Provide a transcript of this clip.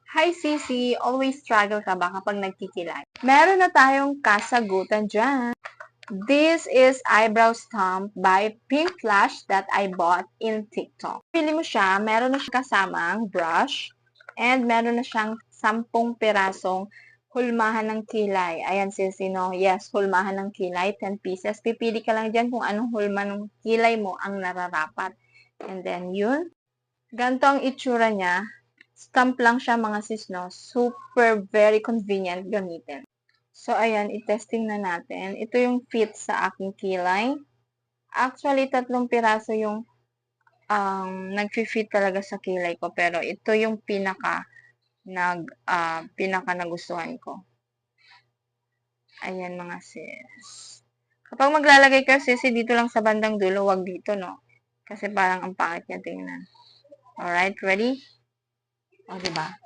Hi Sisi, always struggle ka ba kapag nagkikilay? Meron na tayong kasagutan dyan. This is eyebrow stamp by Pink Flash that I bought in TikTok. Pili mo siya, meron na siyang kasamang brush and meron na siyang 10 pirasong hulmahan ng kilay. Ayan Sisi, no? Yes, hulmahan ng kilay, 10 pieces. Pipili ka lang dyan kung anong hulma ng kilay mo ang nararapat. And then yun, ganito ang itsura niya. Stamp lang siya mga sis, no? Super, very convenient gamitin. So, ayan, i-testing na natin. Ito yung fit sa aking kilay. Actually, 3 piraso yung nag-fit talaga sa kilay ko. Pero ito yung pinaka nagustuhan ko. Ayan mga sis. Kapag maglalagay ka sisi dito lang sa bandang dulo, wag dito, no? Kasi parang ang pangit niya tingnan. Alright, ready? O, diba?